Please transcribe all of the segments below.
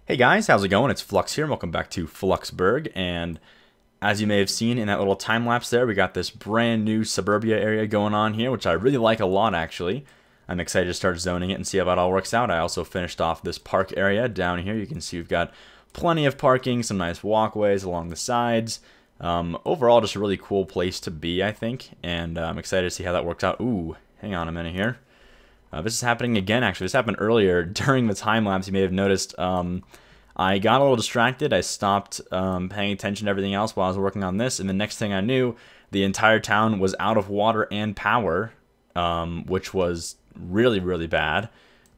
Hey guys, how's it going? It's Flux here, and welcome back to Fluxburgh. And as you may have seen in that little time lapse there, we got this brand new suburbia area going on here, which I really like a lot actually. I'm excited to start zoning it and see how that all works out. I also finished off this park area down here. You can see we've got plenty of parking, some nice walkways along the sides. Overall, just a really cool place to be, I think, and I'm excited to see how that works out. Ooh, hang on a minute here. This is happening again, actually. This happened earlier during the time lapse. You may have noticed I got a little distracted. I stopped paying attention to everything else while I was working on this, and the next thing I knew, the entire town was out of water and power, which was really, really bad.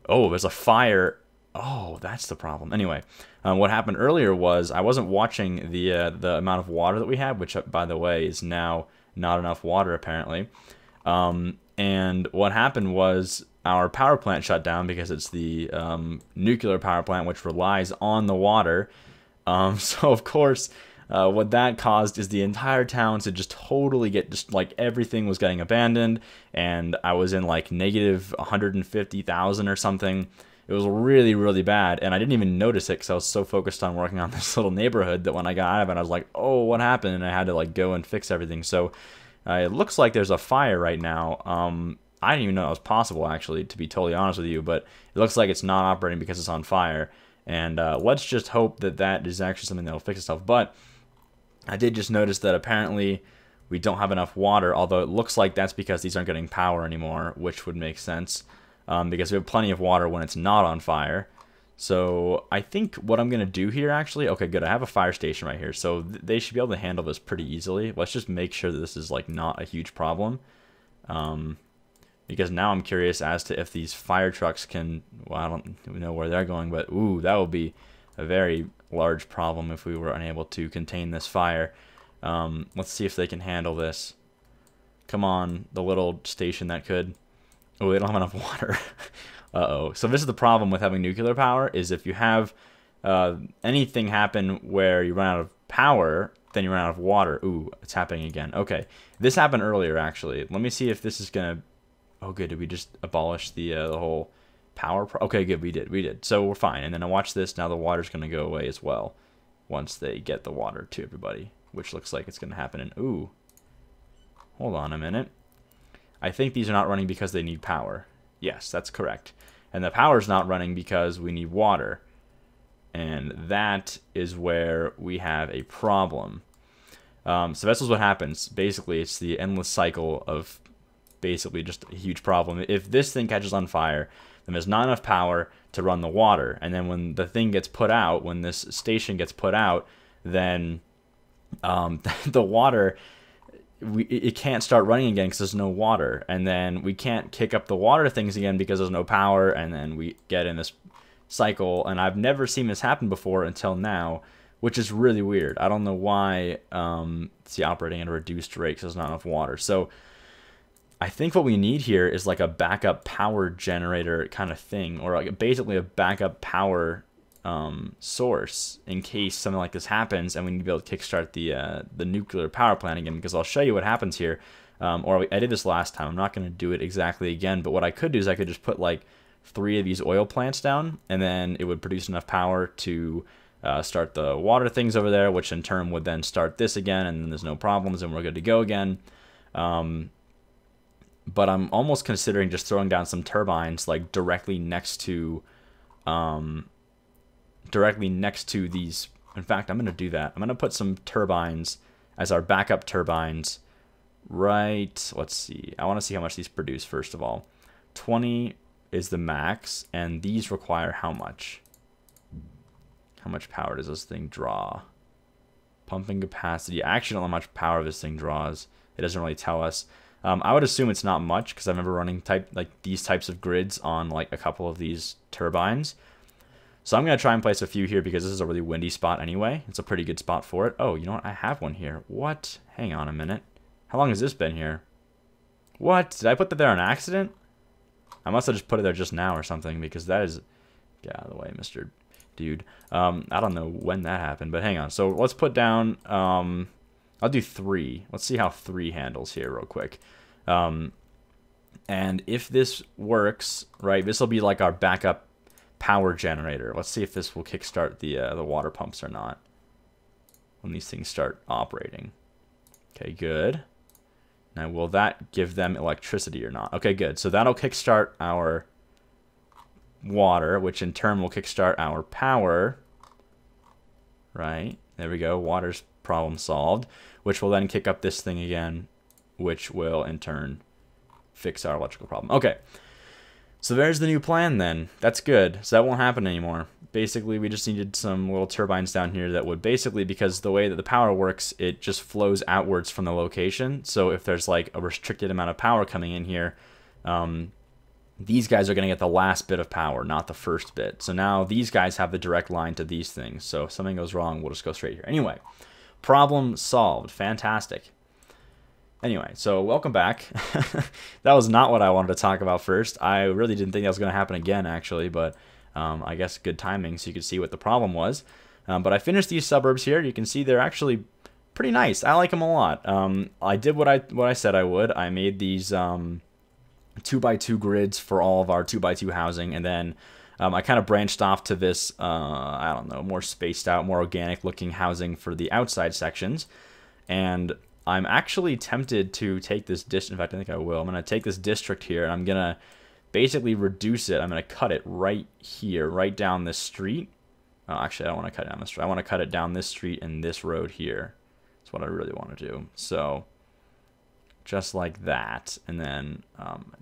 Oh, there's a fire. Oh, that's the problem. Anyway, what happened earlier was I wasn't watching the amount of water that we had, which, by the way, is now not enough water, apparently. And what happened was our power plant shut down because it's the nuclear power plant, which relies on the water. So, of course, what that caused is the entire town to just totally get, just like everything was getting abandoned. And I was in like negative 150,000 or something. It was really, really bad. And I didn't even notice it because I was so focused on working on this little neighborhood that when I got out of it, I was like, oh, what happened? And I had to like go and fix everything. So it looks like there's a fire right now. I didn't even know that was possible, actually, to be totally honest with you, but it looks like it's not operating because it's on fire. And let's just hope that that is actually something that'll fix itself. But I did just notice that apparently we don't have enough water, although it looks like that's because these aren't getting power anymore, which would make sense, because we have plenty of water when it's not on fire. So I think what I'm going to do here, actually, okay, good, I have a fire station right here, so they should be able to handle this pretty easily. Let's just make sure that this is like not a huge problem, because now I'm curious as to if these fire trucks can, well, I don't know where they're going, but ooh, that would be a very large problem if we were unable to contain this fire. Let's see if they can handle this. Come on, the little station that could. Oh, they don't have enough water. Uh-oh. So this is the problem with having nuclear power, is if you have anything happen where you run out of power, then you run out of water. Ooh, it's happening again. Okay. This happened earlier, actually. Let me see if this is going to... Oh, good. Did we just abolish the whole power? Okay, good. We did. So we're fine. And then I watch this. Now the water's going to go away as well once they get the water to everybody, which looks like it's going to happen. And ooh, hold on a minute. I think these are not running because they need power. Yes, that's correct. And the power's not running because we need water. And that is where we have a problem. So that's what happens. Basically, it's the endless cycle of basically just a huge problem. If this thing catches on fire, then there's not enough power to run the water. And then when the thing gets put out, when this station gets put out, then the water... it can't start running again because there's no water, and then we can't kick up the water things again because there's no power, and then we get in this cycle. And I've never seen this happen before until now, which is really weird. I don't know why it's operating at a reduced rate because there's not enough water. So I think what we need here is like a backup power generator kind of thing, or like basically a backup power source in case something like this happens and we need to be able to kickstart the nuclear power plant again, because I'll show you what happens here. Or I did this last time. I'm not going to do it exactly again, but what I could do is I could just put like 3 of these oil plants down, and then it would produce enough power to start the water things over there, which in turn would then start this again, and then there's no problems and we're good to go again. But I'm almost considering just throwing down some turbines like directly next to these. In fact, I'm going to do that. I'm going to put some turbines as our backup turbines. Right, let's see. I want to see how much these produce first of all. 20 is the max, and these require how much? How much power does this thing draw? Pumping capacity. I actually don't know how much power this thing draws. It doesn't really tell us. I would assume it's not much because I remember running these types of grids on like a couple of these turbines. So I'm going to try and place a few here because this is a really windy spot anyway. It's a pretty good spot for it. Oh, you know what? I have one here. What? Hang on a minute. How long has this been here? What? Did I put that there on accident? I must have just put it there just now or something, because that is... Get out of the way, Mr. Dude. I don't know when that happened, but hang on. So let's put down... I'll do 3. Let's see how 3 handles here real quick. And if this works, right, this will be like our backup power generator. Let's see if this will kickstart the water pumps or not when these things start operating. Okay, good. Now, will that give them electricity or not? Okay, good. So that'll kickstart our water, which in turn will kickstart our power. Right, there we go. Water's problem solved, which will then kick up this thing again, which will in turn fix our electrical problem. Okay. So there's the new plan then. That's good. So that won't happen anymore. Basically, we just needed some little turbines down here that would basically, because the way that the power works, it just flows outwards from the location. So if there's like a restricted amount of power coming in here, these guys are going to get the last bit of power, not the first bit. So now these guys have the direct line to these things. So if something goes wrong, we'll just go straight here. Anyway, problem solved. Fantastic. Anyway, so welcome back. That was not what I wanted to talk about first. I really didn't think that was going to happen again, actually, but I guess good timing so you could see what the problem was. But I finished these suburbs here. You can see they're actually pretty nice. I like them a lot. I did what I said I would. I made these 2x2 grids for all of our 2x2 housing, and then I kind of branched off to this, I don't know, more spaced out, more organic looking housing for the outside sections. And I'm actually tempted to take this district. In fact, I think I will. I'm going to take this district here, and I'm going to basically reduce it. I'm going to cut it right here, right down this street. Oh, actually, I don't want to cut it down this street. I want to cut it down this street and this road here. That's what I really want to do. So just like that, and then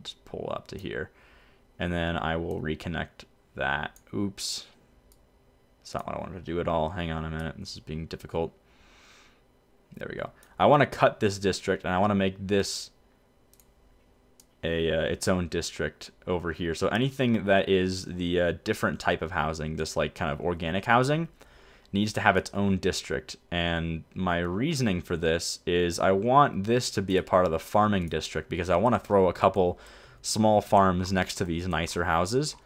just pull up to here. And then I will reconnect that. Oops. That's not what I wanted to do at all. Hang on a minute. This is being difficult. There we go. I want to cut this district, and I want to make this its own district over here. So anything that is the different type of housing, this like kind of organic housing, needs to have its own district. And my reasoning for this is I want this to be a part of the farming district because I want to throw a couple small farms next to these nicer houses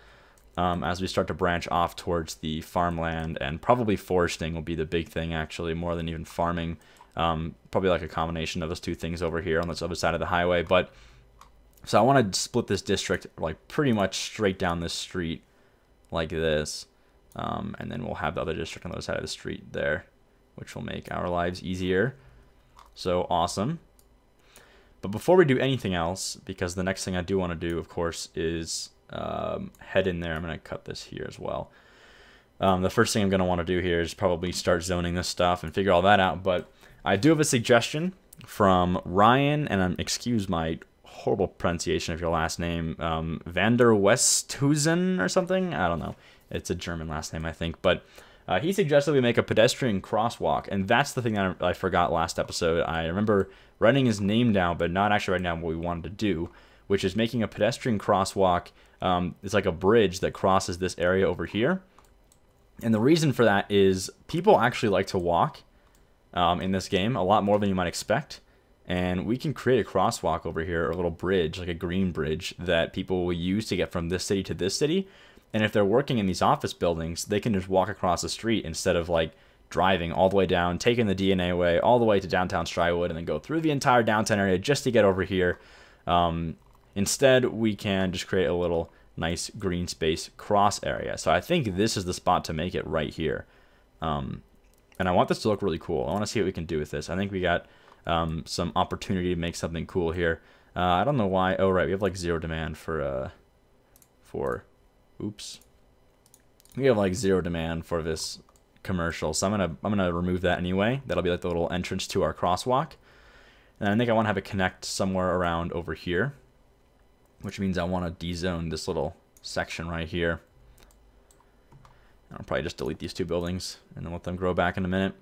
as we start to branch off towards the farmland, and probably foresting will be the big thing, actually, more than even farming. Probably like a combination of those two things over here on this other side of the highway. But so I want to split this district like pretty much straight down this street like this, and then we'll have the other district on the other side of the street there, which will make our lives easier. So awesome. But before we do anything else, because the next thing I do want to do, of course, is head in there. I'm going to cut this here as well. The first thing I'm going to want to do here is probably start zoning this stuff and figure all that out. But I do have a suggestion from Ryan, and excuse my horrible pronunciation of your last name, Vander Westhuizen or something. I don't know. It's a German last name, I think. But he suggested we make a pedestrian crosswalk, and that's the thing that I forgot last episode. I remember writing his name down, but not actually writing down what we wanted to do, which is making a pedestrian crosswalk. It's like a bridge that crosses this area over here. And the reason for that is people actually like to walk in this game a lot more than you might expect. And we can create a crosswalk over here, or a little bridge, like a green bridge, that people will use to get from this city to this city. And if they're working in these office buildings, they can just walk across the street instead of like driving all the way down, taking the DNA way all the way to downtown Strywood, and then go through the entire downtown area just to get over here. Instead, we can just create a little nice green space cross area. So I think this is the spot to make it right here. And I want this to look really cool. I want to see what we can do with this. I think we got some opportunity to make something cool here. I don't know why. Oh, right. We have like zero demand for oops. We have like zero demand for this commercial. So I'm gonna remove that anyway. That'll be like the little entrance to our crosswalk. And I think I want to have it connect somewhere around over here, which means I want to dezone this little section right here. I'll probably just delete these two buildings and then let them grow back in a minute.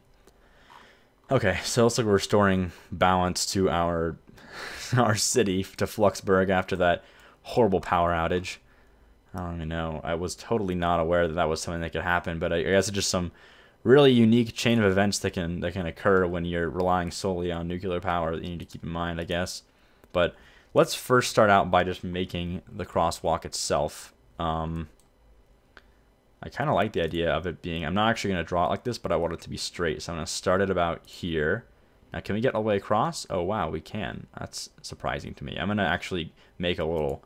Okay, so it looks like we're restoring balance to our city, to Fluxburgh, after that horrible power outage. I don't even know. I was totally not aware that that was something that could happen, but I guess it's just some really unique chain of events that can occur when you're relying solely on nuclear power that you need to keep in mind, I guess. But let's first start out by just making the crosswalk itself. I kind of like the idea of it being, I'm not actually going to draw it like this, but I want it to be straight. So I'm going to start it about here. Now, can we get all the way across? Oh, wow, we can. That's surprising to me. I'm going to actually make a little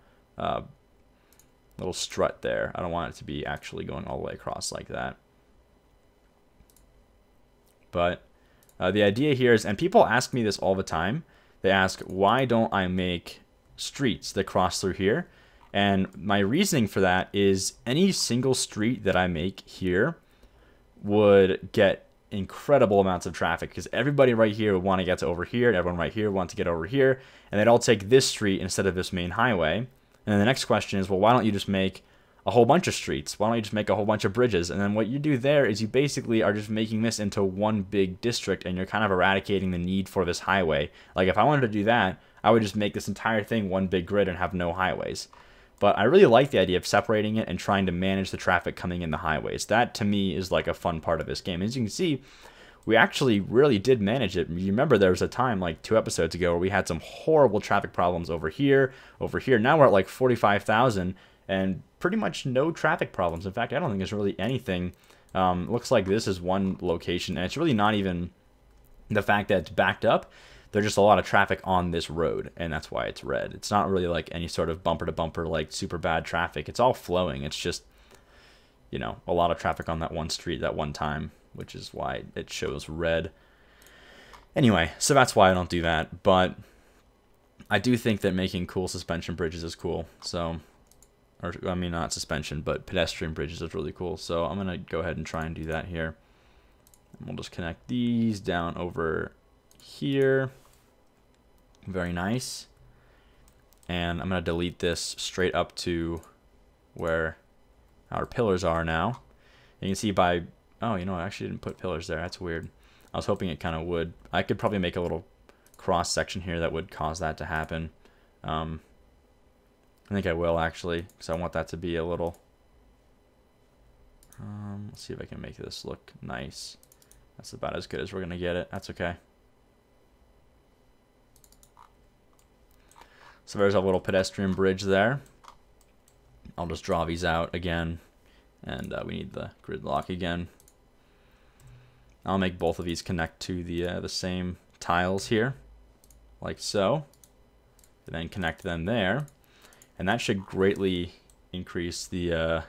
strut there. I don't want it to be actually going all the way across like that. But the idea here is, and people ask me this all the time, they ask, why don't I make streets that cross through here? And my reasoning for that is any single street that I make here would get incredible amounts of traffic, because everybody right here would want to get to over here, and everyone right here would want to get over here, and they'd all take this street instead of this main highway. And then the next question is, well, why don't you just make a whole bunch of streets? Why don't you just make a whole bunch of bridges? And then what you do there is you basically are just making this into one big district, and you're kind of eradicating the need for this highway. Like if I wanted to do that, I would just make this entire thing one big grid and have no highways. But I really like the idea of separating it and trying to manage the traffic coming in the highways. That to me is like a fun part of this game. As you can see, we actually really did manage it. You remember there was a time like 2 episodes ago where we had some horrible traffic problems over here, over here. Now we're at like 45,000 and pretty much no traffic problems. In fact, I don't think there's really anything. Looks like this is one location, and it's really not even the fact that it's backed up. There's just a lot of traffic on this road, and that's why it's red. It's not really like any sort of bumper-to-bumper, like super bad traffic. It's all flowing. It's just, you know, a lot of traffic on that one street at one time, which is why it shows red. Anyway, so that's why I don't do that. But I do think that making cool suspension bridges is cool. So, or I mean, not suspension, but pedestrian bridges is really cool. So I'm going to go ahead and try and do that here. And we'll just connect these down over here. Very nice. And I'm going to delete this straight up to where our pillars are now. And you can see by, oh, you know, I actually didn't put pillars there. That's weird. I was hoping it kind of would. I could probably make a little cross section here that would cause that to happen. I think I will actually, because I want that to be a little. Let's see if I can make this look nice. That's about as good as we're gonna get it. That's okay. So there's a little pedestrian bridge there. I'll just draw these out again, and we need the grid lock again. I'll make both of these connect to the same tiles here, like so, and then connect them there, and that should greatly increase the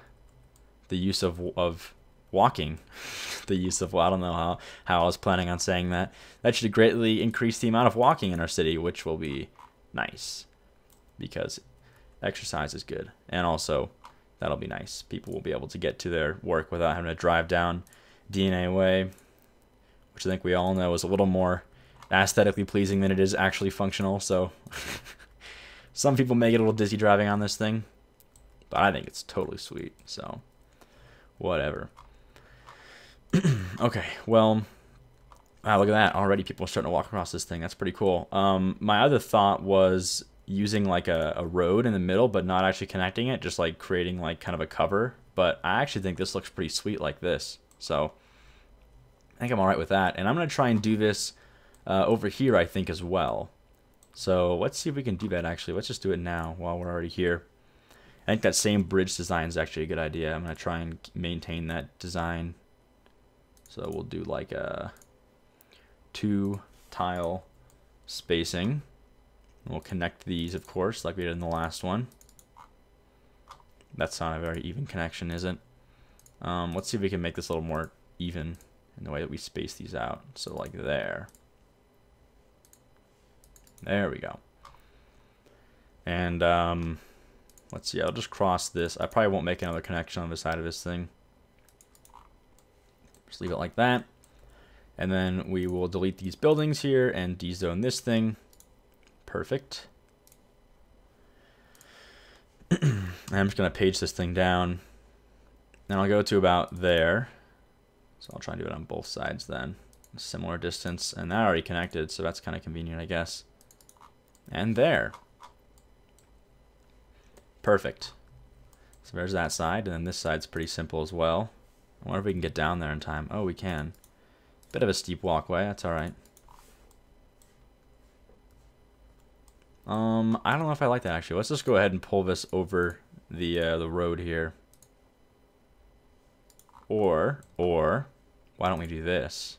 use of walking. The use of, well, I don't know how I was planning on saying that. That should greatly increase the amount of walking in our city, which will be nice because exercise is good, and also that'll be nice. People will be able to get to their work without having to drive down DNA Way, which I think we all know is a little more aesthetically pleasing than it is actually functional. So some people may get a little dizzy driving on this thing, but I think it's totally sweet. So whatever. Okay, well, wow, look at that. Already people are starting to walk across this thing. That's pretty cool. My other thought was using like a road in the middle, but not actually connecting it, just like creating like kind of a cover. But I actually think this looks pretty sweet like this. So I think I'm all right with that. And I'm going to try and do this over here, I think, as well. So let's see if we can do that, actually. Let's just do it now while we're already here. I think that same bridge design is actually a good idea. I'm going to try and maintain that design. So we'll do like a 2-tile spacing. We'll connect these, of course, like we did in the last one. That's not a very even connection, is it? Let's see if we can make this a little more even in the way that we space these out. So like there. There we go. And let's see, I'll just cross this. I probably won't make another connection on the side of this thing. Just leave it like that. And then we will delete these buildings here and dezone this thing. Perfect. And I'm just going to page this thing down. And I'll go to about there. So I'll try and do it on both sides then. A similar distance. And that already connected, so that's kind of convenient, I guess. And there. Perfect. So there's that side. And then this side's pretty simple as well. I wonder if we can get down there in time. Oh, we can. Bit of a steep walkway. That's all right. I don't know if I like that, actually. Let's just go ahead and pull this over the road here. Or why don't we do this?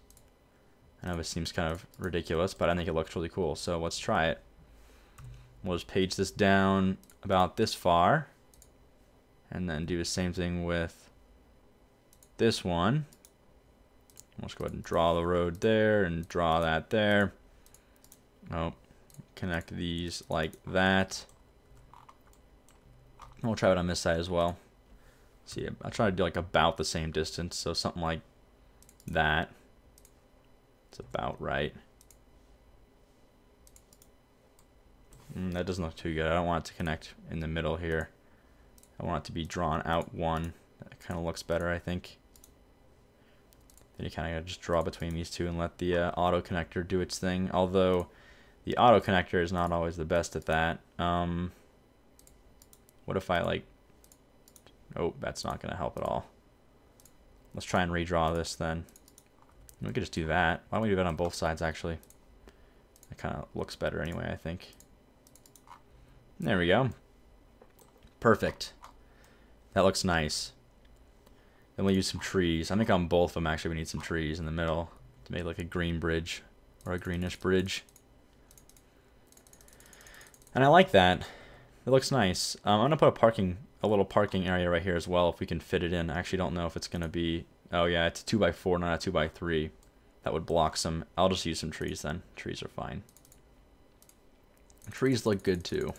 I know this seems kind of ridiculous, but I think it looks really cool. So let's try it. We'll just page this down about this far. And then do the same thing with this one. Let's go ahead and draw the road there and draw that there. Oh, connect these like that. And we'll try it on this side as well. See, I'll try to do like about the same distance, so something like that. It's about right. That doesn't look too good. I don't want it to connect in the middle here. I want it to be drawn out one. That kind of looks better, I think. Then you kind of just draw between these two and let the auto connector do its thing. Although the auto connector is not always the best at that. What if I like... Oh, that's not going to help at all. Let's try and redraw this then. We could just do that. Why don't we do that on both sides, actually? It kind of looks better anyway, I think. There we go. Perfect. That looks nice. Then we'll use some trees. I think on both of them, actually, we need some trees in the middle to make like a green bridge or a greenish bridge. And I like that. It looks nice. I'm going to put a little parking area right here as well if we can fit it in. I actually don't know if it's going to be... Oh, yeah, it's a 2x4, not a 2x3. that would block some. I'll just use some trees then. Trees are fine. Trees look good too.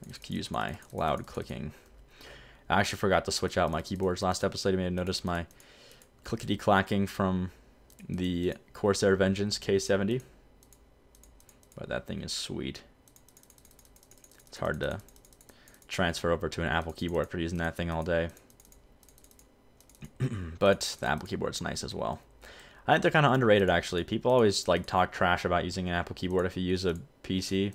I just use my loud clicking. I actually forgot to switch out my keyboards last episode. You may have noticed my clickety clacking from the Corsair Vengeance K70. But that thing is sweet. It's hard to transfer over to an Apple keyboard after using that thing all day. But the Apple keyboard's nice as well. I think they're kind of underrated, actually. People always like talk trash about using an Apple keyboard if you use a PC.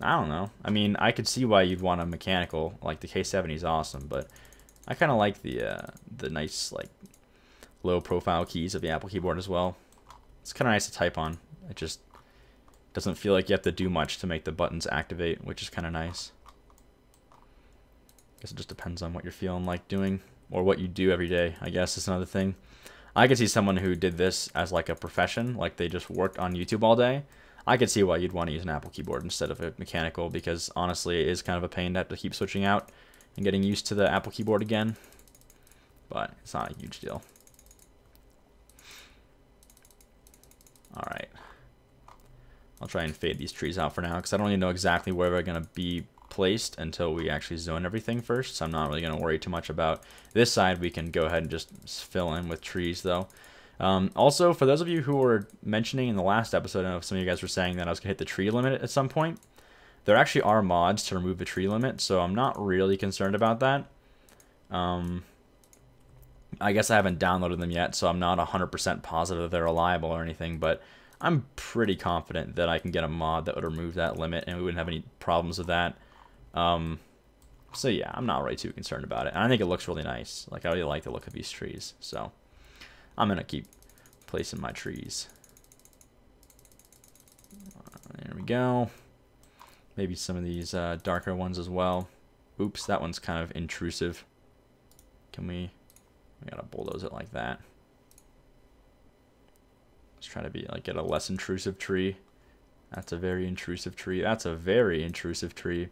I don't know. I mean, I could see why you'd want a mechanical. Like the K70 is awesome, but I kind of like the nice like low profile keys of the Apple keyboard as well. It's kind of nice to type on. It just doesn't feel like you have to do much to make the buttons activate, which is kind of nice. Guess it just depends on what you're feeling like doing or what you do every day. I guess is another thing. I could see someone who did this as like a profession, like they just worked on YouTube all day. I could see why you'd want to use an Apple keyboard instead of a mechanical, because honestly, it is kind of a pain to have to keep switching out and getting used to the Apple keyboard again. But it's not a huge deal. Alright. I'll try and fade these trees out for now, because I don't even know exactly where they're going to be placed until we actually zone everything first. So I'm not really going to worry too much about this side. We can go ahead and just fill in with trees, though. Also, for those of you who were mentioning in the last episode, I know some of you guys were saying that I was going to hit the tree limit at some point. There actually are mods to remove the tree limit, so I'm not really concerned about that. I guess I haven't downloaded them yet, so I'm not 100% positive that they're reliable or anything, but I'm pretty confident that I can get a mod that would remove that limit and we wouldn't have any problems with that. So yeah, I'm not really too concerned about it. And I think it looks really nice. Like, I really like the look of these trees, so I'm going to keep placing my trees. There we go. Maybe some of these darker ones as well. Oops, that one's kind of intrusive. Can we gotta bulldoze it like that. Let's try to be like get a less intrusive tree. That's a very intrusive tree. That's a very intrusive tree.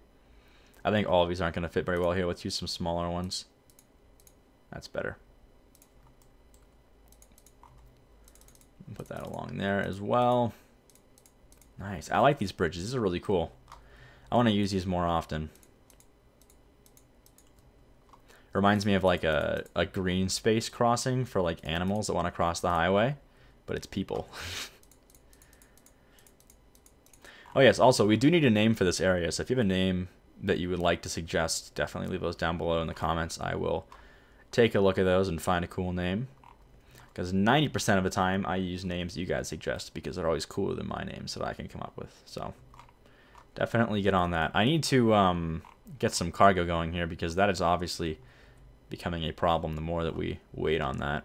I think all of these aren't going to fit very well here. Let's use some smaller ones. That's better. Put that along there as well. Nice. I like these bridges. These are really cool. I want to use these more often. Reminds me of like a green space crossing for like animals that want to cross the highway, but it's people. Oh yes, also we do need a name for this area, so if you have a name that you would like to suggest, definitely leave those down below in the comments. I will take a look at those and find a cool name. Because 90% of the time, I use names that you guys suggest because they're always cooler than my names that I can come up with. So, definitely get on that. I need to get some cargo going here because that is obviously becoming a problem the more that we wait on that.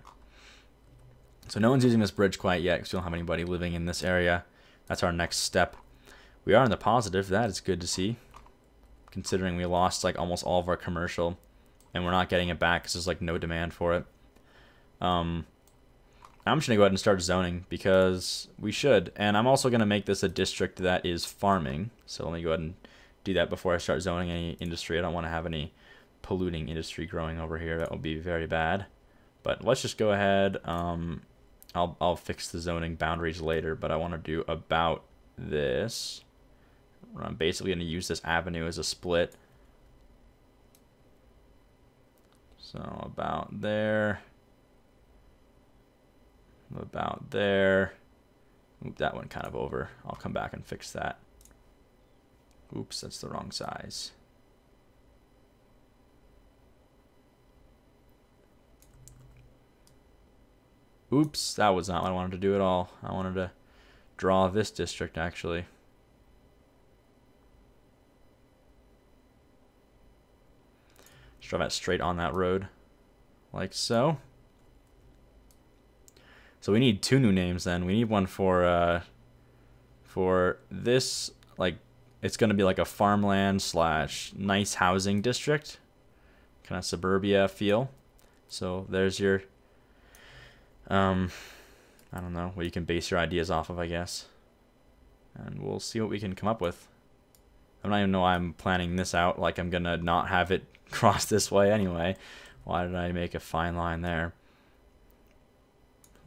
So, no one's using this bridge quite yet because we don't have anybody living in this area. That's our next step. We are in the positive. That is good to see. Considering we lost like almost all of our commercial and we're not getting it back because there's like no demand for it. I'm just going to go ahead and start zoning because we should. And I'm also going to make this a district that is farming. So let me go ahead and do that before I start zoning any industry. I don't want to have any polluting industry growing over here. That would be very bad. But let's just go ahead. I'll fix the zoning boundaries later, but I want to do about this. I'm basically going to use this avenue as a split. So about there. About there. Oop, that one kind of over. I'll come back and fix that. Oops, that's the wrong size. Oops, that was not what I wanted to do at all. I wanted to draw this district, actually. Just draw that straight on that road, like so. So we need two new names then. We need one for this, like, it's going to be like a farmland / nice housing district. Kind of suburbia feel. So there's your, I don't know, what you can base your ideas off of, I guess. And we'll see what we can come up with. I don't even know why I'm planning this out. Like, I'm going to not have it cross this way anyway. Why did I make a fine line there?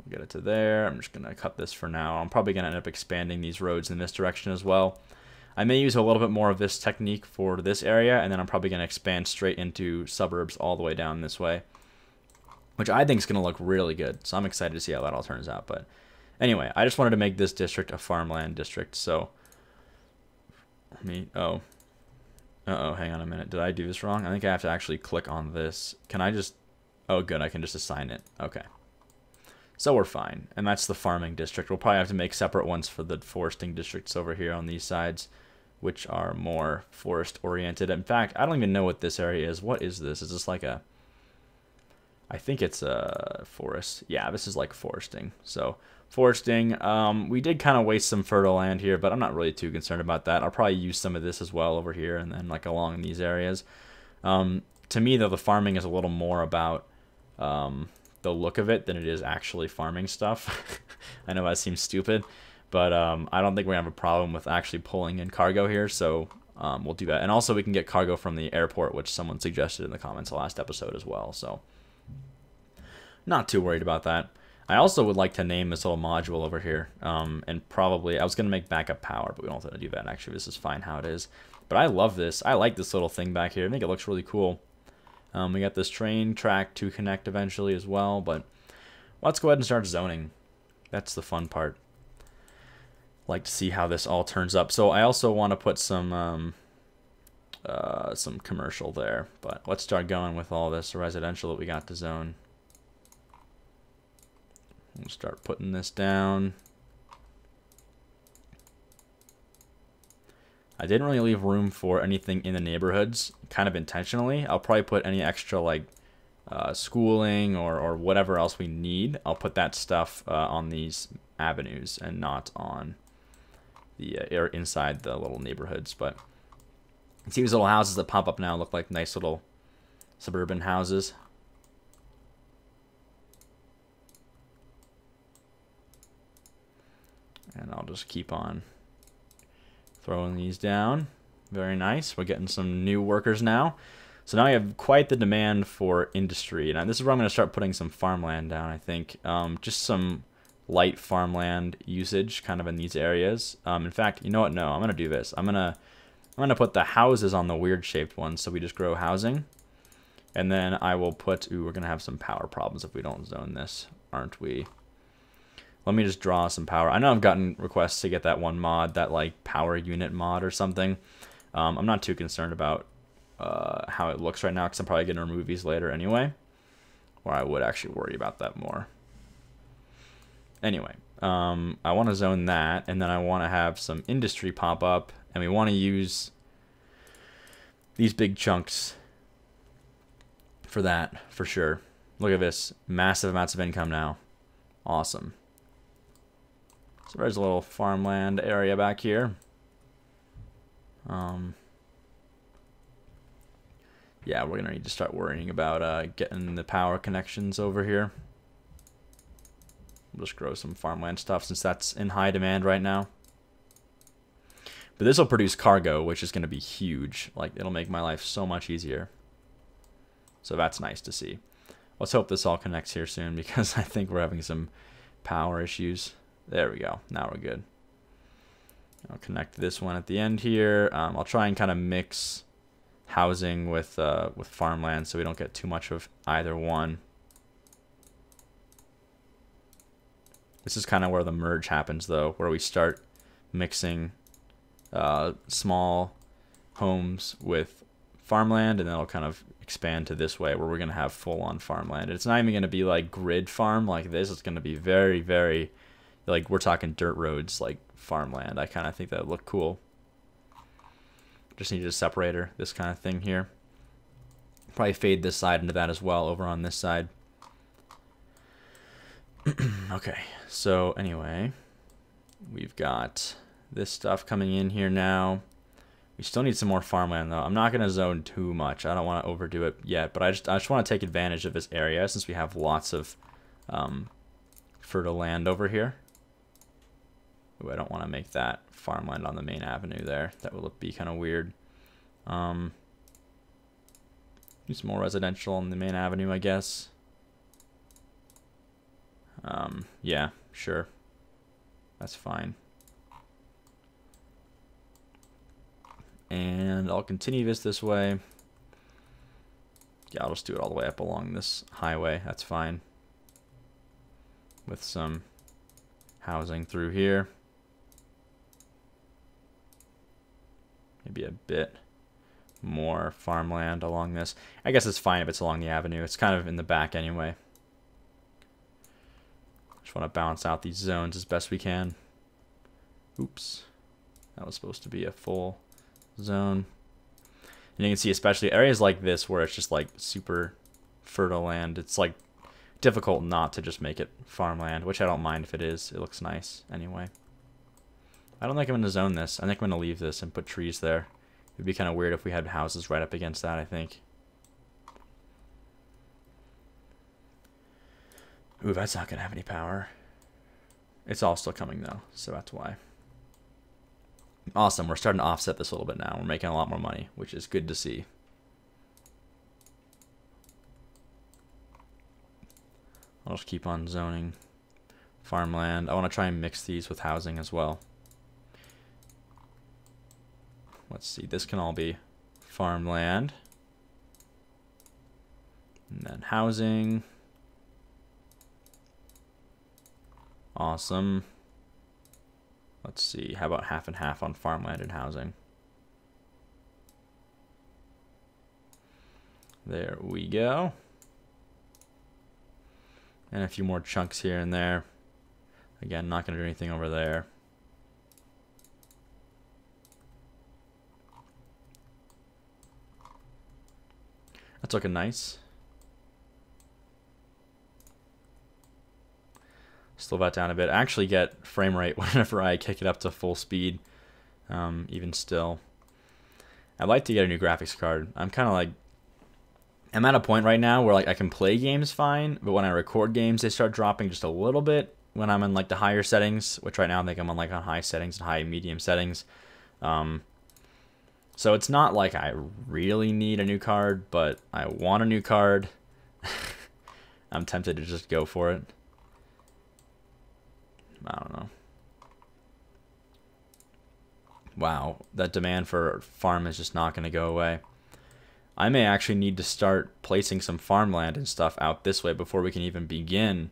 We'll get it to there. I'm just going to cut this for now. I'm probably going to end up expanding these roads in this direction as well. I may use a little bit more of this technique for this area, and then I'm probably going to expand straight into suburbs all the way down this way, which I think is going to look really good. So I'm excited to see how that all turns out. But anyway, I just wanted to make this district a farmland district. So hang on a minute. Did I do this wrong? I think I have to actually click on this. Can I just, oh good, I can just assign it. Okay. So we're fine. And that's the farming district. We'll probably have to make separate ones for the foresting districts over here on these sides, which are more forest oriented. In fact, I don't even know what this area is. What is this? Is this like a, I think it's a forest. Yeah, this is like foresting. So foresting, we did kind of waste some fertile land here, but I'm not really too concerned about that. I'll probably use some of this as well over here and then like along these areas. To me though, the farming is a little more about the look of it than it is actually farming stuff. I know that seems stupid, but I don't think we're gonna have a problem with actually pulling in cargo here, so we'll do that. And also we can get cargo from the airport, which someone suggested in the comments the last episode as well, so not too worried about that. I also would like to name this little module over here, and probably, I was going to make backup power, but we don't have to do that. Actually, this is fine how it is. But I love this. I like this little thing back here. I think it looks really cool. We got this train track to connect eventually as well, but let's go ahead and start zoning. That's the fun part. Like to see how this all turns up. So I also want to put some commercial there, but let's start going with all this residential that we got to zone. We'll start putting this down. I didn't really leave room for anything in the neighborhoods, kind of intentionally. I'll probably put any extra like schooling or whatever else we need. I'll put that stuff on these avenues and not on the or inside the little neighborhoods. But you see these little houses that pop up now look like nice little suburban houses. And I'll just keep on throwing these down. Very nice. We're getting some new workers now. So now we have quite the demand for industry. And this is where I'm going to start putting some farmland down, I think. Just some light farmland usage kind of in these areas. In fact, you know what? No, I'm going to do this. I'm going to put the houses on the weird shaped ones so we just grow housing. And then I will put, ooh, we're going to have some power problems if we don't zone this, aren't we? Let me just draw some power. I know I've gotten requests to get that one mod, that like power unit mod or something. I'm not too concerned about how it looks right now because I'm probably going to remove these later anyway. Or I would actually worry about that more. Anyway, I want to zone that, and then I want to have some industry pop up, and we want to use these big chunks for that, for sure. Look at this. Massive amounts of income now. Awesome. So there's a little farmland area back here. Yeah, we're going to need to start worrying about getting the power connections over here. We'll just grow some farmland stuff since that's in high demand right now. But this will produce cargo, which is going to be huge. Like, it'll make my life so much easier. So that's nice to see. Let's hope this all connects here soon because I think we're having some power issues. There we go. Now we're good. I'll connect this one at the end here. I'll try and kind of mix housing with farmland so we don't get too much of either one. This is kind of where the merge happens, though, where we start mixing small homes with farmland, and then it'll kind of expand to this way where we're going to have full-on farmland. It's not even going to be like grid farm like this. It's going to be very, very... like, we're talking dirt roads, like farmland. I kind of think that would look cool. Just needed a separator, this kind of thing here. Probably fade this side into that as well over on this side. Okay, so anyway, we've got this stuff coming in here now. We still need some more farmland, though. I'm not going to zone too much. I don't want to overdo it yet, but I just want to take advantage of this area since we have lots of fertile land over here. Ooh, I don't want to make that farmland on the main avenue there. That would be kind of weird. Do some more residential on the main avenue, I guess. Yeah, sure. That's fine. And I'll continue this way. Yeah, I'll just do it all the way up along this highway. That's fine. With some housing through here. Maybe a bit more farmland along this. I guess it's fine if it's along the avenue. It's kind of in the back anyway. Just want to balance out these zones as best we can. Oops. That was supposed to be a full zone. And you can see especially areas like this where it's just like super fertile land. It's like difficult not to just make it farmland, which I don't mind if it is. It looks nice anyway. I don't think I'm going to zone this. I think I'm going to leave this and put trees there. It would be kind of weird if we had houses right up against that, I think. Ooh, that's not going to have any power. It's all still coming though, so that's why. Awesome, we're starting to offset this a little bit now. We're making a lot more money, which is good to see. I'll just keep on zoning farmland. I want to try and mix these with housing as well. Let's see, this can all be farmland. And then housing. Awesome. Let's see, how about half and half on farmland and housing? There we go. And a few more chunks here and there. Again, not going to do anything over there. That's looking nice. Slow that down a bit. I actually get frame rate whenever I kick it up to full speed, even still. I'd like to get a new graphics card. I'm kind of like, I'm at a point right now where like I can play games fine, but when I record games, they start dropping just a little bit when I'm in like the higher settings, which right now I think I'm on like on high settings and high medium settings. So it's not like I really need a new card, but I want a new card. I'm tempted to just go for it. I don't know. Wow, that demand for farm is just not going to go away. I may actually need to start placing some farmland and stuff out this way before we can even begin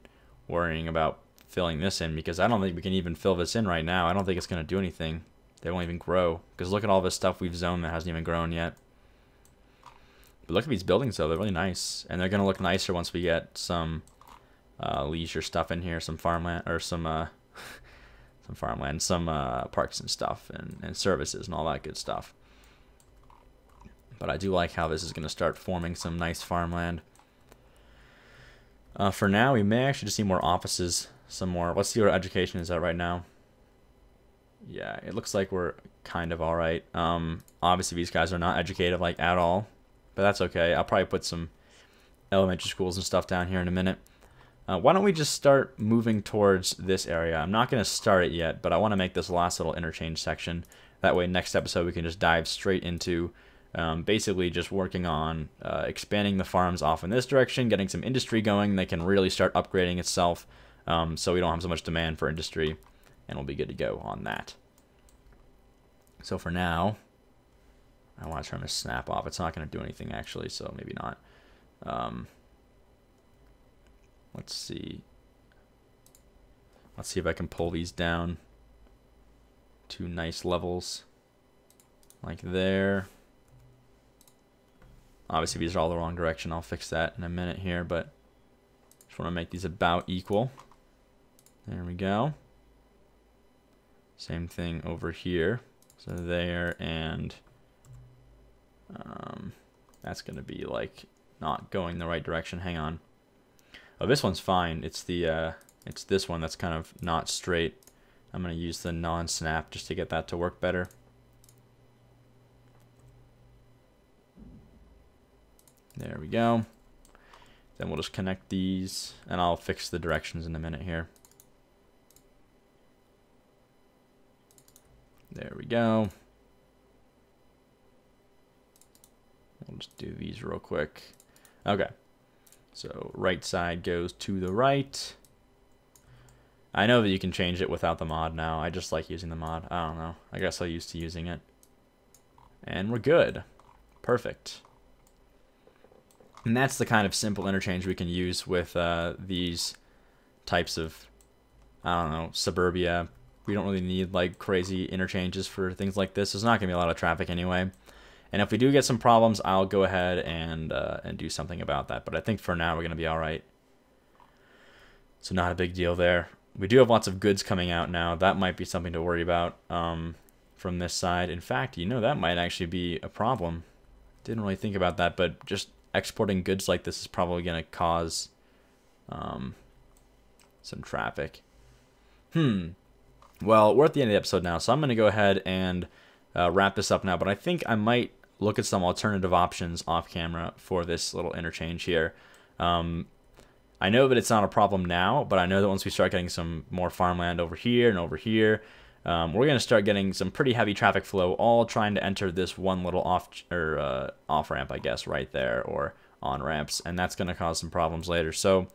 worrying about filling this in, because I don't think we can even fill this in right now. I don't think it's going to do anything. They won't even grow, because look at all this stuff we've zoned that hasn't even grown yet. But look at these buildings though, they're really nice, and they're going to look nicer once we get some leisure stuff in here, some farmland, or some some farmland, some parks and stuff, and services and all that good stuff. But I do like how this is going to start forming some nice farmland. For now, we may actually just see more offices, some more. Let's see what education is at right now. Yeah, it looks like we're kind of all right. Obviously, these guys are not educated like at all, but that's okay. I'll probably put some elementary schools and stuff down here in a minute. Why don't we just start moving towards this area? I'm not going to start it yet, but I want to make this last little interchange section. That way, next episode, we can just dive straight into basically just working on expanding the farms off in this direction, getting some industry going. They can really start upgrading itself, so we don't have so much demand for industry, and we'll be good to go on that. So for now, I want to turn this snap off. It's not going to do anything, actually, so maybe not. Let's see. Let's see if I can pull these down to nice levels, like there. Obviously, these are all the wrong direction. I'll fix that in a minute here, but just want to make these about equal. There we go. Same thing over here. So there, and that's going to be like not going the right direction. Hang on. Oh, this one's fine. It's the it's this one that's kind of not straight. I'm going to use the non-snap just to get that to work better. There we go. Then we'll just connect these, and I'll fix the directions in a minute here. There we go. We'll just do these real quick. Okay. So right side goes to the right. I know that you can change it without the mod now. I just like using the mod. I don't know. I guess I'm used to using it. And we're good. Perfect. And that's the kind of simple interchange we can use with these types of, I don't know, suburbia. We don't really need like crazy interchanges for things like this. There's not going to be a lot of traffic anyway. And if we do get some problems, I'll go ahead and do something about that. But I think for now we're going to be all right. So not a big deal there. We do have lots of goods coming out now. That might be something to worry about from this side. In fact, you know, that might actually be a problem. Didn't really think about that, but just exporting goods like this is probably going to cause some traffic. Well, we're at the end of the episode now, so I'm going to go ahead and wrap this up now. But I think I might look at some alternative options off camera for this little interchange here. I know that it's not a problem now, but I know that once we start getting some more farmland over here and over here, we're going to start getting some pretty heavy traffic flow, all trying to enter this one little off ramp, I guess, right there, or on ramps, and that's going to cause some problems later. So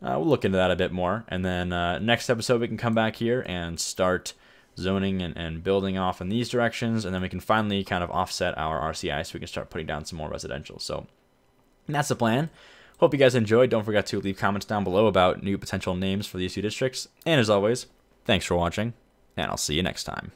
we'll look into that a bit more, and then next episode we can come back here and start zoning and building off in these directions, and then we can finally kind of offset our RCI so we can start putting down some more residential. So that's the plan. Hope you guys enjoyed. Don't forget to leave comments down below about new potential names for these two districts. And as always, thanks for watching, and I'll see you next time.